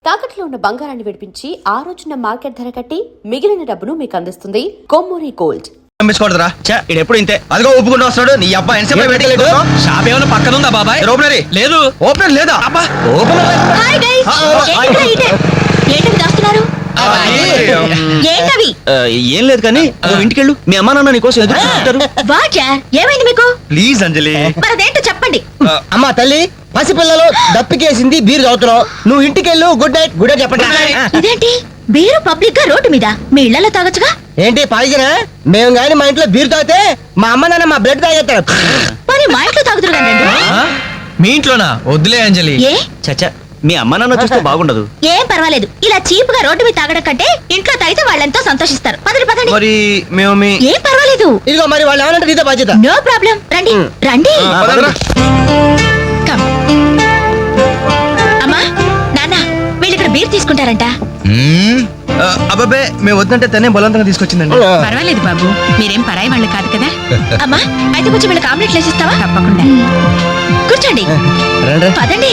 తాకట్లో ఉన్న బంగారాన్ని విడిపించి ఆ రోజున మార్కెట్ ధర కట్టి మిగిలిన డబ్బును మీకు అందిస్తుంది కొమ్మూరి గోల్డ్. ఎప్పుడు ఇంతే అదిగో ఒప్పుకుంటూ వస్తాడు నీ అబ్బా షాప్ ఏమైనా పక్కన ఉందా బాబాయ్? ఓపెనరీ లేదు. ఓపెనర్ లేదా? అబ్బా ఏం లేదు కానీ ఇంటికెళ్ళు, మీ అమ్మా నాన్న నీకోసం ఎదురు చూస్తారు. ఏమైంది మీకు? ప్లీజ్ అంజలి మరేంటో చెప్పండి. అమ్మా తల్లి, పసిపిల్లలు దప్పికేసింది, బీరు తాగుతున్నావు, నువ్వు ఇంటికెళ్ళు. Good night. గుడ్ నైట్ చెప్పండి. ఇదేంటి బీరు పబ్లిక్ గా రోడ్డు మీద? మీ ఇళ్లలో తాగొచ్చుగా. ఏంటి పాయిజనా? మేము గాని మా ఇంట్లో బీరు తాగితే మా అమ్మ నాన్న మా బ్లడ్ తాగేస్తారు. మరి మా ఇంట్లో తాగుతురు. మీ ఇంట్లోనా? వద్దులే అంజలి. ఏ చచ్చా, మీ అమ్మ నాన్న చూస్తే బాగుండదు. ఏం పర్వాలేదు, ఇలా చీప్ గా రోడ్డు మీద తాగడం కంటే ఇంట్లో తాగితే వాళ్ళెంతో సంతోషిస్తారు. పదండి పదండి. మరి మేము ఏం పర్వాలేదు. ఇదిగో మరి వాళ్ళు ఏమన్నా నీతో బాధ్యత. No problem. రండి రండి. Come. అమ్మా నాన్న, వీళ్ళు ఇక్కడ బీర్ తీసుకుంటారంట. అబ్బాబే, మేము వద్దంటే తనే బలవంతంగా తీసుకొచ్చిందండి. పర్వాలేదు బాబు, మీరేం పరాయి వాళ్ళు కాదు కదా. అమ్మా అయితే కొంచెం వీళ్ళకి ఆమ్లెట్ వేసిస్తావా? తప్పకుండా. కూర్చోండి. పదండి.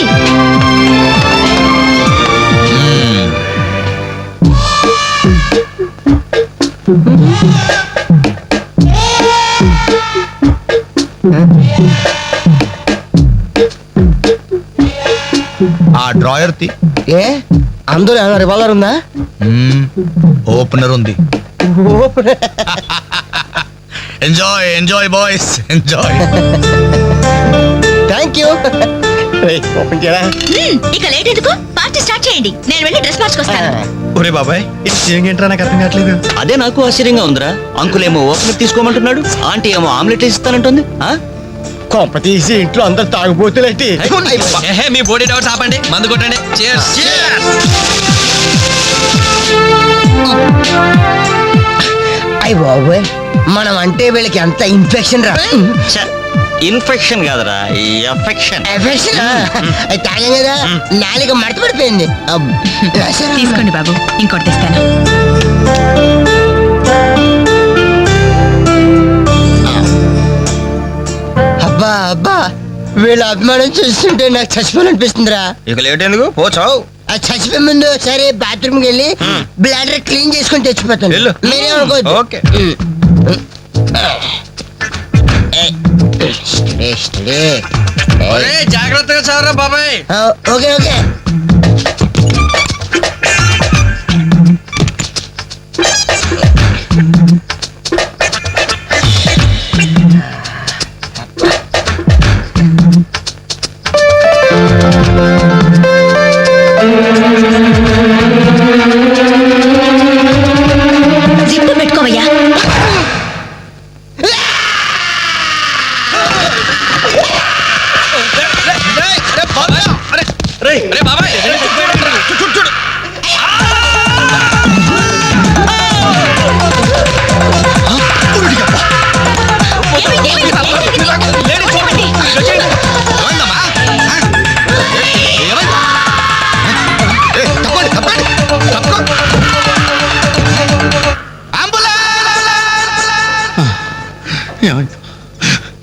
ఆ డ్రాయర్ తి. ఏ అందులో ఏమైనా రివాల్వర్ ఉందా? ఓపెనర్ ఉంది. Enjoy enjoy boys enjoy. Thank you. Open చేయరా. ఇక లేట్ ఎందుకు, పార్టీ స్టార్ట్ చేయండి. నేను వెళ్ళి డ్రెస్ మార్చుకొస్తాను. ఒరే బాబాయ్, ఏంట్రా నాకు అర్థం కావట్లేదు. అదే నాకు ఆశ్చర్యంగా ఉందిరా. అంకుల్ ఏమో ఓపెనర్ తీసుకోమంటున్నాడు, ఆంటీ ఏమో ఆమ్లెట్ ఇస్తానంటుంది. కొంప తీసి ఇంట్లో అందరు తాగుపోతులేంటి? మీ బాడీ డౌట్స్ ఆపండి, మందు కొట్టండి. అయ్య బాబోయ్, మనం అంటే వీళ్ళకి ఎంత ఇన్ఫెక్షన్ రా. ఇన్ఫెక్షన్ కాదురా, ఎఫెక్షన్. ఎఫెక్షన్ తాగాం కదా, నాలుగు మడత పడిపోయింది. తీసుకోండి బాబు, ఇంకోటి తెస్తాను. అబ్బా అబ్బా, వీళ్ళ అభిమానం చూస్తుంటే నాకు చచ్చిపోవాలనిపిస్తుందిరా. ఇక లేట్ ఎందుకు, పోచావు. చచ్చిపోయే ముందు సరే బాత్రూమ్కి వెళ్ళి బ్లాడర్ క్లీన్ చేసుకుని తెచ్చిపోతాను. మీరేమనుకోవద్దు. ఓకే. జాగ్రత్తగా చావరా బాబాయ్. Okay okay. జిప్పు పెట్టుకోవయ్యా.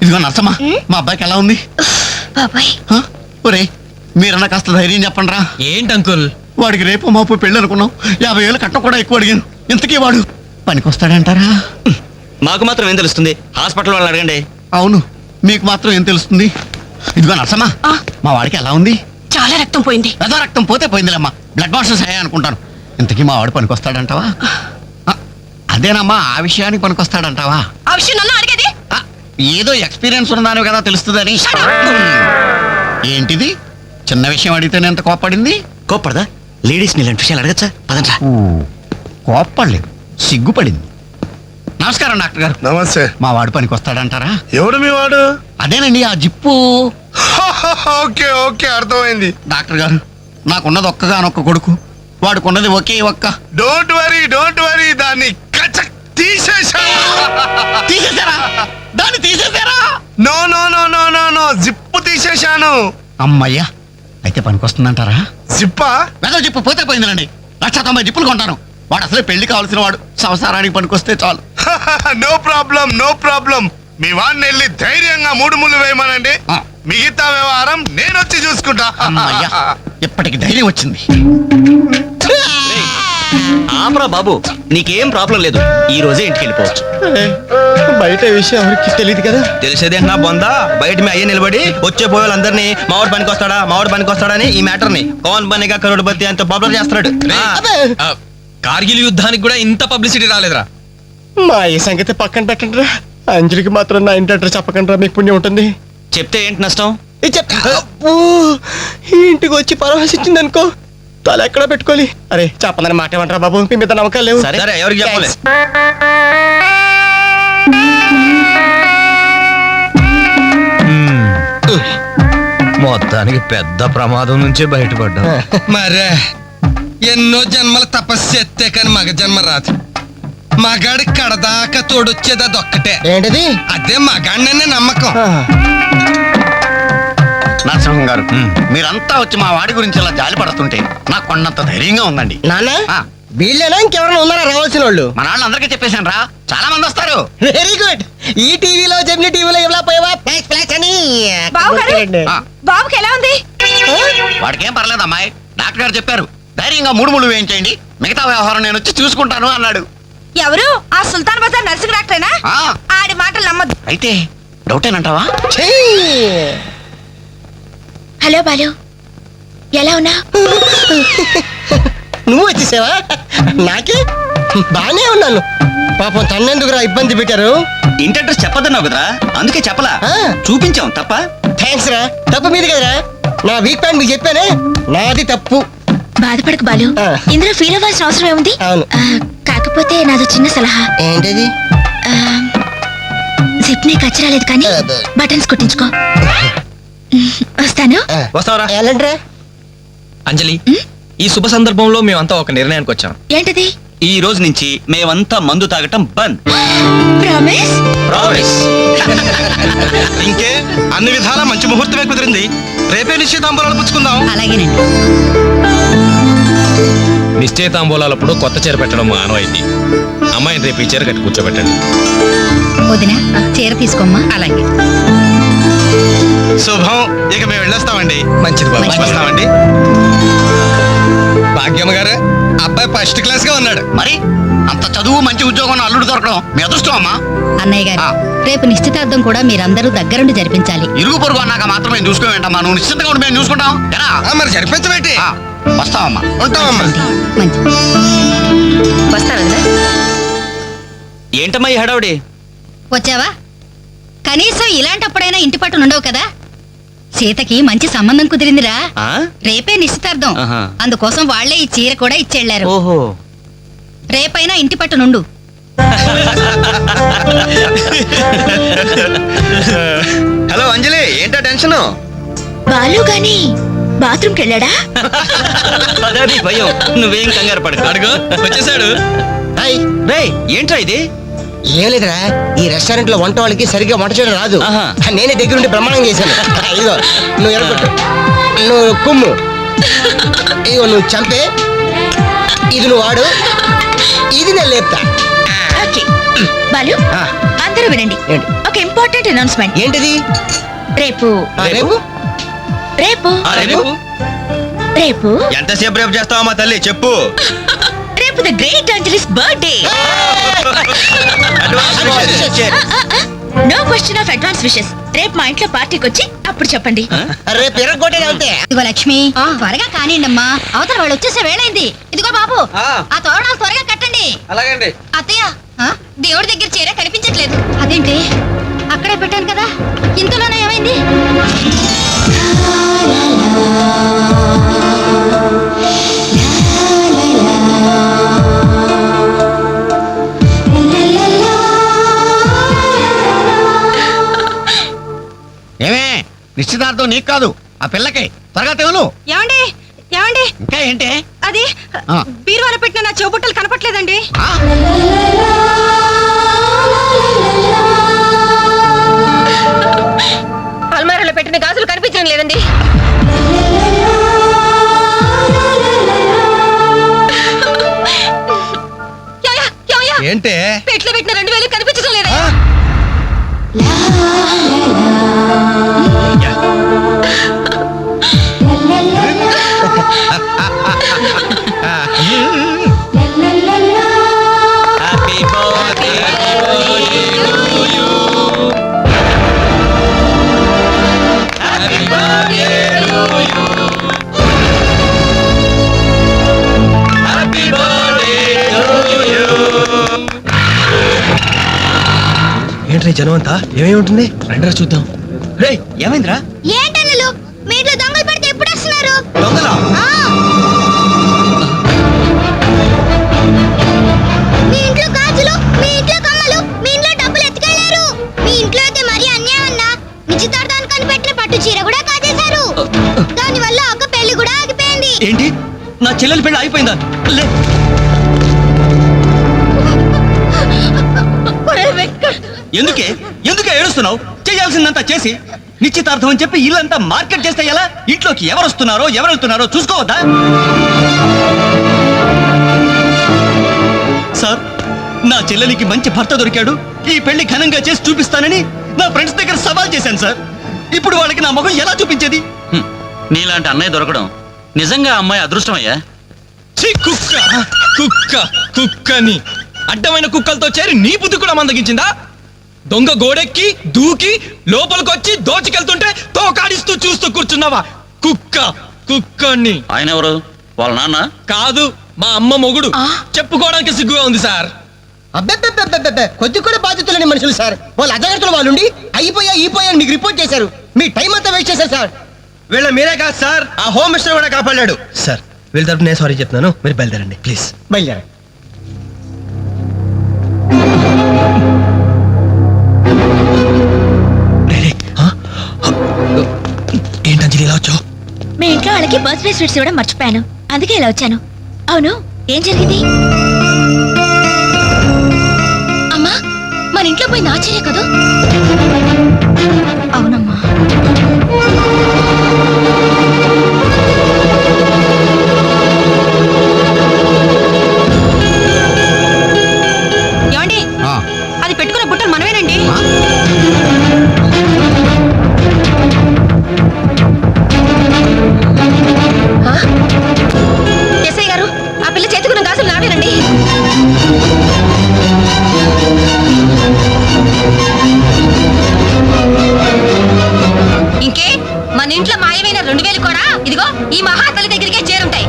ఇదిగో నర్సమ్మా, మా అబ్బాయికి ఎలా ఉంది? బాబాయ్ ఒరే, మీరన్నా కాస్త ధైర్యం చెప్పండి రా. ఏంటి అంకుల్? వాడికి రేపు మాపు పెళ్ళి అనుకున్నాం, 50,000 కట్నం కూడా ఎక్కువ అడిగాను. ఇంతకీ వాడు పనికొస్తాడంటారా? మాకు మాత్రం ఏం తెలుస్తుంది, హాస్పిటల్ వాళ్ళని అడగండి. అవును, మీకు మాత్రం ఏం తెలుస్తుంది. ఇదిగో నర్సమ్మా, మా వాడికి ఎలా ఉంది? చాలా రక్తం పోయింది. ఏదో రక్తం పోతే పోయిందిలేమ్మా, బ్లడ్ వాషెస్ అయ్యా అనుకుంటాను. ఇంతకీ మా వాడు పనికొస్తాడంటావా? అదేనమ్మా, ఆ విషయానికి పనికొస్తాడంటావా? ఆ విషయం నన్ను అడిగేది? ఏదో ఎక్స్పీరియన్స్ ఉన్నదాని కదా తెలుస్తుందని. ఏంటిది, చిన్న విషయం అడిగితేనే ఎంత కోప్పడింది? కోప్పడదా? లేడీస్ ఇలాంటి విషయాలు అడగచ్చా? పదంట్రా. కోప్పడలేదు, సిగ్గుపడింది. నమస్కారం డాక్టర్ గారు. నమస్తే. మా వాడు పనికి వస్తాడంటారా? ఎవడు మీ వాడు? అదేనండి, ఆ జిప్పు. ఓకే ఓకే, అర్థమైంది. డాక్టర్ గారు, నాకున్నది ఒక్కగానొక్క కొడుకు, వాడుకున్నది ఒకే ఒక్క. డోంట్ వరీ, దాన్ని కచక్ తీసేశాను. తీసేశారా? దాన్ని తీసేశారా? No no no no no no, zip తీసేశాను. అమ్మయ్యా, అయితే పనికి వస్తుందంటారా? జిప్పా? వెదో జిప్పు పోతే పోయిందిలండి. 190 జిప్పులు కొంటాను. వాడు అసలే పెళ్లి కావాల్సిన వాడు, సంసారానికి పనికొస్తే చాలు. No problem. మీ వాడిని వెళ్ళి ధైర్యంగా 3 ముళ్ళు వేయమనండి. మిగతా వ్యవహారం నేను వచ్చి చూసుకుంటా. అమ్మయ్యా, ఇప్పటికి ధైర్యం వచ్చింది. ఆపరా బాబు, నీకేం ప్రాబ్లం లేదు. ఈ రోజే ఇంటికి వెళ్ళిపోవచ్చు. బయట విషయం ఎవరికి తెలియదు కదా. తెలిసేది నా బొందా, బయట మీ అయ్యే నిలబడి వచ్చే పోయే వాళ్ళందరినీ మావాడు పనికి వస్తాడా అని ఈ మ్యాటర్ ని కౌన్ బనేగా కరోడ్పతి అంత పాపులర్ చేస్తున్నాడు. కార్గిల్ యుద్ధానికి కూడా ఇంత పబ్లిసిటీ రాలేదురా. మా ఈ సంగతి పక్కన పెట్టండి రా. అంజలికి మాత్రం నా ఇంటి అడ్రస్ చెప్పకండి రా, మీకు పుణ్యం ఉంటుంది. చెప్తే ఏంటి నష్టం? ఈ ఇంటికి వచ్చి పరామర్శించింది అనుకో, తల ఎక్కడ పెట్టుకోవాలి. అరే చెప్పందని మాట ఏమంటారా బాబు, మీ మీద నమ్మకాలు లేవు. సరే ఎవరికి చెప్పలే. మొత్తానికి పెద్ద ప్రమాదం నుంచే బయటపడ్డా. మరే ఎన్నో జన్మల తపస్సు ఎత్తే కానీ మగ జన్మ రాదు. మగాడి కడదాకా తోడొచ్చేది అదొక్కటే. ఏంటిది? అదే మగాడిననే నమ్మకం. నరసింహం గారు, మీరంతా వచ్చి మా వాడి గురించి ఇలా జాలి పడుతుంటే నాకు కొన్నంత ధైర్యంగా ఉందండి. నాన్న ఆ, వీళ్ళేనా ఇంకెవరైనా ఉన్నారా రావాల్సిన వాళ్ళు? మన వాళ్ళు అందరికీ చెప్పేశాను రా, చాలా మంది వస్తారు. Very good. ఈ టీవీలో జెమిని టీవీలో ఎవలా పోయావా ఫ్లాష్ ఫ్లాష్ అని. ఆ, బాబుకి ఎలా ఉంది? వాడికి ఏం పర్లేదు అమ్మాయి, డాక్టర్ గారు చెప్పారు ధైర్యంగా 3 ముళ్ళు వేయించేయండి, మిగతా వ్యవహారం నేను వచ్చి చూసుకుంటాను అన్నాడు. ఎవరు? ఆ సుల్తాన్ బజార్ నర్సింగ్ డాక్టరేనా? ఆ, ఆడి మాటలు నమ్మద్దు. అయితే డౌటేనంటావా? ఛీ! హలో బాలు, ఎలా ఉన్నా? నువ్వు వచ్చేసావా? నాకే బానే ఉన్నాను. పాపం తన్నెందుకురా ఇబ్బంది పెట్టారు? ఇంటి అడ్రస్ చెప్పదన్నావు కదరా, అందుకే చెప్పలా. ఆ. చూపించాం తప్ప. థ్యాంక్స్ రా. తప్పు మీది కదరా. నా వీక్ పాయింట్ మీకు చెప్పానే, నాది తప్పు. బాధపడకు బాలు, ఆ. ఇందులో ఫీల్ అవ్వాల్సిన అవసరం ఏముంది? అవును. కాకపోతే నాదో చిన్న సలహా. ఏంటిది? జిప్ ని కచ్చరాలేదు కానీ బటన్స్ కుట్టించుకో. వస్తాను. వస్తావరా ఎలాంటిరా? అంజలి, ఈ శుభ సందర్భంలో మేమంతా ఒక నిర్ణయానికి వచ్చాం. ఏంటది? ఈ రోజు నుంచి మేమంతా మందు తాగటం బంద్. ప్రామిస్? ప్రామిస్. ఇంకే అన్ని విధాల మంచి ముహూర్తమే కుదిరింది. రేపే నిశ్చితాంబరాలు పుచ్చుకుందాం. అలాగేనండి. నిశ్చయితాంబూలాలప్పుడు కొత్త చీర పెట్టడం ఆనవాయితీ. అమ్మాయిని రేపు ఈ చీర కట్టి కూర్చోబెట్టండి. వదినా, చీర తీసుకోమ్మా. అలాగే. శుభం. ఇక మేము వెళ్ళొస్తామండి. మంచిది బాబు. మంచిది. వస్తామండి. భాగ్యమ్మ గారు, అబ్బాయి ఫస్ట్ క్లాస్ గా ఉన్నాడు. మరి అంత చదువు మంచి ఉద్యోగం అల్లుడు దొరకడం మీ అదృష్టం అమ్మా. అన్నయ్య గారు, ఆ. రేపు నిశ్చితార్థం కూడా మీరందరూ దగ్గరుండి జరిపించాలి. ఇరుగు పొరుగు అన్నాక మాత్రమే చూసుకోవేంటమ్మా, నువ్వు నిశ్చింతగా ఉండి మేము చూసుకుంటాం. ఎరా? మరి జరిపించబెట్టి ఆ, వస్తావమ్మా. ఉంటామమ్మా. మంచి. వస్తాను. ఏంటమ్మా ఈ హడావుడి? వచ్చావా? కనీసం ఇలాంటప్పుడైనా ఇంటి పట్టున ఉండవు కదా. సీతకి మంచి సంబంధం కుదిరిందిరా. ఆ? రేపే నిశ్చితార్థం. ఆహా. అందుకోసం వాళ్లే ఈ చీర కూడా ఇచ్చెళ్లారు. ఓహో. రేపైనా ఇంటి పట్టునుండు. హలో అంజలి, ఏంటా టెన్షన్? బాలు గాని బాత్రూమ్కి వెళ్ళాడా? అదే భయం. నువ్వేం కంగారు పడకు. అడుగు వచ్చేసాడు. హాయ్. రేయ్, ఏంట్రా ఇది? ఏం లేదురా, ఈ రెస్టారెంట్ లో వంట వాళ్ళకి సరిగ్గా వంట చేయడం రాదు. ఆహా. నేనే దగ్గరుండి బ్రహ్మాండం చేశాను. ఇదిగో నువ్వు ఎరగొట్టు, నువ్వు కుమ్ము, ఇదిగో నువ్వు చంపే, ఇది నువ్వు వాడు, ఇది నేను లేపుతా. ఓకే. బాలు, ఆ. అందరూ వినండి. ఏంటి? ఒక ఇంపార్టెంట్ అనౌన్స్మెంట్. ఏంటిది? రేపు రేపు రేపు ఆ, రేపు? రేపు ఎంతసేపు రేపు చేస్తావా మా తల్లి, చెప్పు. రేపు the great Anjali's birthday. No question of advance wishes. రేపు మా ఇంట్లో పార్టీకి వచ్చి అప్పుడు చెప్పండి. రేపు ఎరగొట్టేది అంతే. ఇదిగో లక్ష్మి, త్వరగా కానివ్వండమ్మా, అవతల వాళ్ళు వచ్చేసే వేళైంది. ఇదిగో బాబు, ఆ తోరణాలు త్వరగా కట్టండి. అలాగండి. అత్తయ్య, దేవుడి దగ్గర చీర కనిపించట్లేదు. అదేంటి? అక్కడే పెట్టాను కదా, ఇంతలోనే ఏమైంది? ఏమే, నిశ్చితార్థం నీకు కాదు ఆ పిల్లకి. త్వరగా తెలు. ఏమండి ఏమండి, ఇంకా ఏంటి? అది ఆ. బీరువాలో పెట్టిన నా చెవుబుట్టలు కనపట్లేదండి. ఆ? అల్మారాలో పెట్టిన గాజులు కనిపించడం లేదండి. ఏంటే? పెట్లో పెట్టిన 2000 కనిపించడం లేదా? ఏంట్రీ జనం అంతా ఏమేమి ఉంటుంది రండిరా చూద్దాం. రే ఏమైందిరా? ఏంటల్లు మీ ఇంట్లో దొంగలు పడితే ఎప్పుడు వస్తున్నారు? దొంగలా? మీ ఇంట్లో గాజులు, మీ ఇంట్లో కమ్మలు, మీ ఇంట్లో డబ్బులు ఎత్తుకెళ్లారు. మీ ఇంట్లో అయితే మరీ అన్యాయం అన్నా. నిశ్చితార్థానికి కనిపెట్టిన పట్టు చీర కూడా కాజేశారు. దాని వల్ల ఒక పెళ్లి కూడా ఆగిపోయింది. ఏంటి నా చెల్లెలి పెళ్లి అయిపోయిందా? లే ఎందుకే ఎందుకే ఏడుస్తున్నావు? చేయాల్సిందంతా చేసి నిశ్చితార్థం అని చెప్పి ఇల్లంతా మార్కెట్ చేస్తే ఎలా? ఇంట్లోకి ఎవరు వస్తున్నారో ఎవరు వెళ్తున్నారో చూసుకోవద్దా? సార్ నా చెల్లెలికి మంచి భర్త దొరికాడు, ఈ పెళ్లి ఘనంగా చేసి చూపిస్తానని నా ఫ్రెండ్స్ దగ్గర సవాల్ చేశాను సార్. ఇప్పుడు వాళ్ళకి నా ముఖం ఎలా చూపించేది? నీలాంటి అన్నయ్య దొరకడం నిజంగా అమ్మాయి అదృష్టమయ్యా. కుక్క కుక్క కుక్కని అడ్డమైన కుక్కలతో చేరి నీ బుద్ధి కూడా మందగించిందా? దొంగ గోడెక్కి దూకి లోపలికొచ్చి దోచుకెళ్తుంటే తోకాడిస్తూ చూస్తూ కూర్చున్నావా? కుక్క కుక్కని. ఆయన ఎవరు? వాళ్ళ నాన్న కాదు, మా అమ్మ మొగుడు. చెప్పుకోవడానికి సిగ్గుగా ఉంది సార్. అబ్బెబ్బెబ్బెబ్బెబ్బె కొద్ది కూడా బాధ్యతలేని మనుషులు సార్. వాళ్ళు అజాగ్రత్తలు వాళ్ళుండి అయిపోయా మీకు రిపోర్ట్ చేశారు. మీ టైం అంతా వేస్ట్ చేశారు సార్. వీళ్ళ మీరే కాదు సార్, ఆ హోమ్ మినిస్టర్ కూడా కాపాడాడు సార్. వీళ్ళ తరపు నేను సారీ చెప్తున్నాను, మీరు బయలుదేరండి ప్లీజ్. బయలుదేరా. ఏంటంజలి ఇలా వచ్చావు? మీ ఇంట్లో వాళ్ళకి బర్త్డే స్వీట్స్ ఇవ్వడం మర్చిపోయాను, అందుకే ఇలా వచ్చాను. అవును, ఏం జరిగింది? అమ్మా, మన ఇంట్లో పోయి నాచర్య కదా? అవునమ్మా. ఏమండి, అది పెట్టుకున్న బుట్టలు మనమేనండి. ఎస్ఐ గారు, ఆ పిల్ల చేతుకున్న గాజులు నావేనండి. ఇంకే మన ఇంట్లో మాయమైన 2000 కూడా ఇదిగో ఈ మహాతల్లి దగ్గరికే చేరుంటాయి.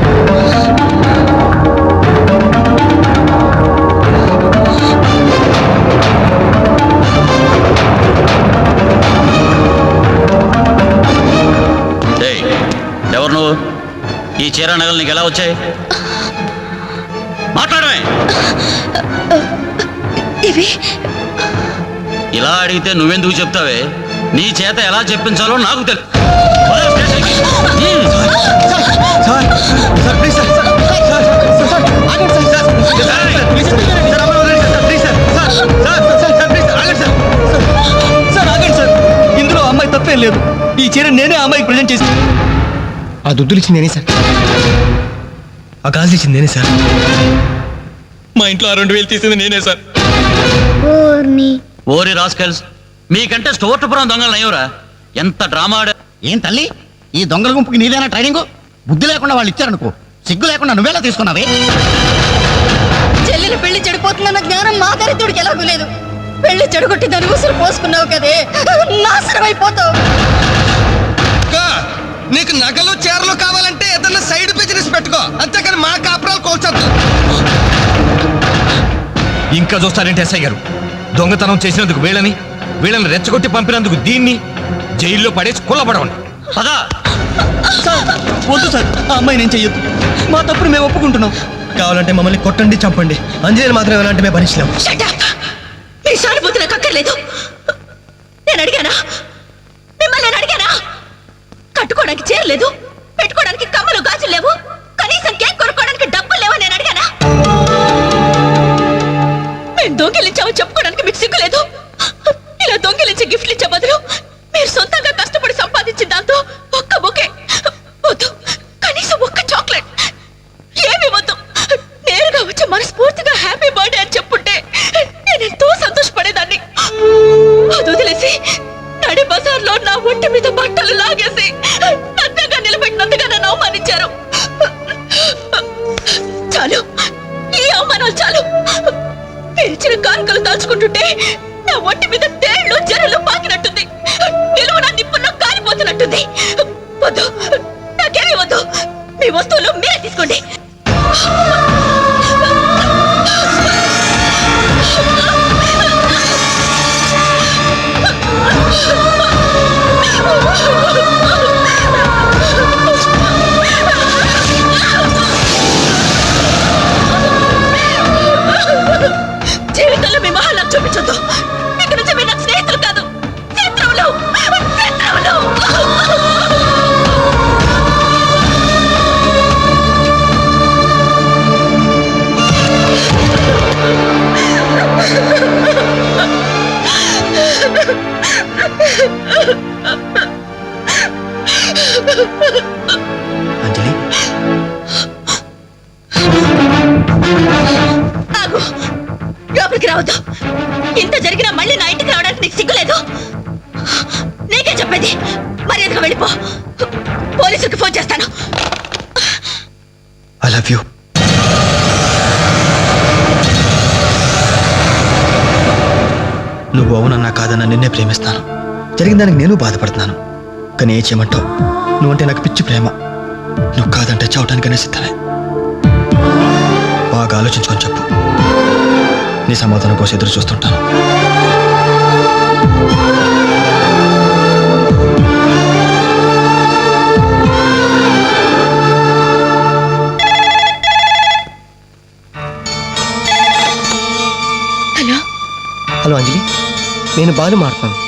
ఎవరు నువ్వు? ఈ చీర నగలు నీకు ఎలా వచ్చాయి? మాట్లాడమే. ఇవి ఇలా అడిగితే నువ్వెందుకు చెప్తావే? నీ చేత ఎలా చెప్పించాలో నాకు తెలుసు. ఇందులో అమ్మాయి తప్పేం లేదు. ఈ చీర నేనే అమ్మాయికి ప్రజెంట్ చేసి. ఆ దుద్దులు ఇచ్చింది నేనే సార్, ఆ గాజులు ఇచ్చింది నేనే సార్. మా ఇంట్లో ఆ 2000 తీసింది నేనే సార్. ఓరి రాస్కల్స్, మీకంటే స్టోర్పురం దొంగలు నయ్యవరా? ఎంత డ్రామా ఆడా. ఏం తల్లి, ఈ దొంగల గుంపుకి నీదేనా ట్రైనింగ్? బుద్ధి లేకుండా వాళ్ళు ఇచ్చారనుకో, సిగ్గు లేకుండా నువ్వేలా తీసుకున్నావే? చెల్లెలు పెళ్లి చెడిపోతుందన్న జ్ఞానం మా దరిద్రుడికి ఎలాగూ లేదు. పెళ్లి చెడగొట్టి దాని ఉసురు పోసుకున్నావు కదే, నాశనం అయిపోతావు. నీకు నగలు చీరలు కావాలంటే ఏదన్నా సైడ్ బిజినెస్ పెట్టుకో, అంతేకాని మా కాపురాలు కోల్చొద్దు. ఇంకా చూస్తారంటే ఎస్ఐ గారు, దొంగతనం చేసినందుకు వీళ్ళని రెచ్చగొట్టి పంపినందుకు దీన్ని జైల్లో పడేసి కుల్లబడవండి. పదా సార్, వద్దు సార్, ఆ అమ్మాయి నేను చెయ్యొద్దు. మా తప్పుడు మేము ఒప్పుకుంటున్నాం. కావాలంటే మమ్మల్ని కొట్టండి, చంపండి, అంజలి మాత్రం ఎలాంటి మేము భరించలేం. మీ సానుభూతి నాకు అక్కర్లేదు. నేను అడిగానా? మిమ్మల్ని నేను అడిగానా? కట్టుకోవడానికి చేరలేదు, పెట్టుకోవడానికి కమ్మలు గాజులు లేవు, కనీసం కేక్ కొనుక్కోవడానికి డబ్బులు లేవు నేను అడిగానా? మేము దొంగిలించామని చెప్పుకోవడానికి మీకు సిగ్గులేదు. ఇలా దొంగిలించి గిఫ్ట్లు ఇచ్చే బదులు మీరు సొంతంగా కష్టపడి సంపాదించిన దాంతో ఒక్క బొకే వద్దు, కనీసం ఒక్క చాక్లెట్ ఏమి వద్దు, నేరుగా వచ్చి మనస్ఫూర్తిగా హ్యాపీ బర్త్డే అని చెప్పుంటే నేను ఎంతో సంతోషపడేదాన్ని. అది వదిలేసి నడి బజార్లో నా ఒంటి మీద బట్టలు లాగేసి నన్నగా నిలబెట్టినందుగా నన్ను అవమానించారు. చాలు, ఈ అవమానాలు చాలు. తెరిచిన కానుకలు దాచుకుంటుంటే నా ఒంటి మీద తేళ్లు జరలు పాకినట్టుంది, నిలువున నిప్పుల్లో కాలిపోతున్నట్టుంది. వద్దు, నాకేమీ వద్దు. మీ వస్తువులు మీరే తీసుకోండి. ఆగు, లోపలికి రావద్దు. ఇంత జరిగినా మళ్ళీ నా ఇంటికి రావడానికి నీకు సిగ్గులేదు? నీకే చెప్పేది, మర్యాదగా వెళ్ళిపో. పోలీసులకు ఫోన్ చేస్తాను. I love you. నువ్వు అవునన్నా కాదన్నా నిన్నే ప్రేమిస్తాను. జరిగిన దానికి నేను బాధపడుతున్నాను. కానీ ఏం చేయమంటావు? నువ్వంటే నాకు పిచ్చి ప్రేమ. నువ్వు కాదంటే చావటానికనే సిద్ధమే. బాగా ఆలోచించుకొని చెప్పు. నీ సమాధానం కోసం ఎదురు చూస్తుంటాను. హలో హలో అంజలి, నేను బాలు మాట్లాడుతున్నాను.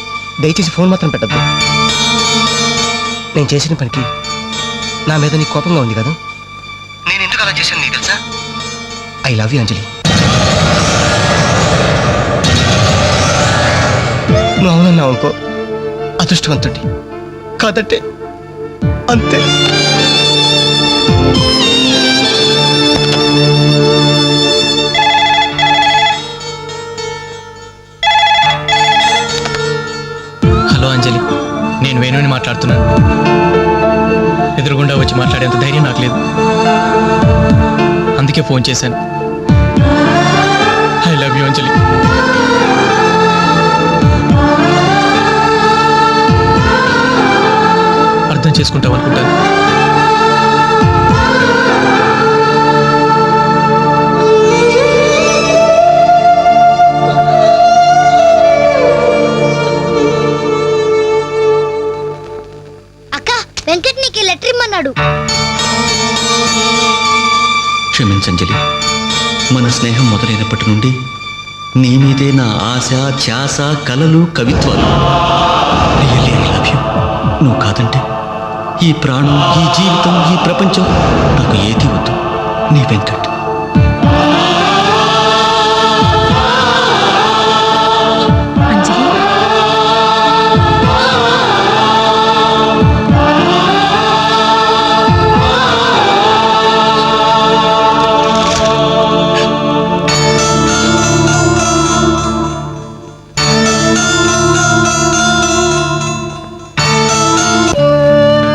దయచేసి ఫోన్ మాత్రం పెట్టద్దు. నేను చేసిన పనికి నా మీద నీకు కోపంగా ఉంది కదా? నేను ఎందుకు అలా చేశాను నీకు తెలుసా? ఐ లవ్ యూ అంజలి. నువ్వు అవునన్నావు అనుకో, అదృష్టవంతుడి. కాదంటే అంతే. హలో అంజలి, నేను వేణుని మాట్లాడుతున్నాను. ఎదురుగుండా వచ్చి మాట్లాడేంత ధైర్యం నాకు లేదు, అందుకే ఫోన్ చేశాను. ఐ లవ్ యూ అంజలి. అర్థం చేసుకుంటావు అనుకుంటాను. అక్క, వెంకట్ నీకు లెటర్ ఇమ్మన్నాడు. క్షమించంజలి, మన స్నేహం మొదలైనప్పటి నుండి నీ మీదే నా ఆశ, ధ్యాస, కలలు, కవిత్వాలు. Really I love you. నువ్వు కాదంటే ఈ ప్రాణం, ఈ జీవితం, ఈ ప్రపంచం నాకు ఏది వద్దు. నీ వెంకట్.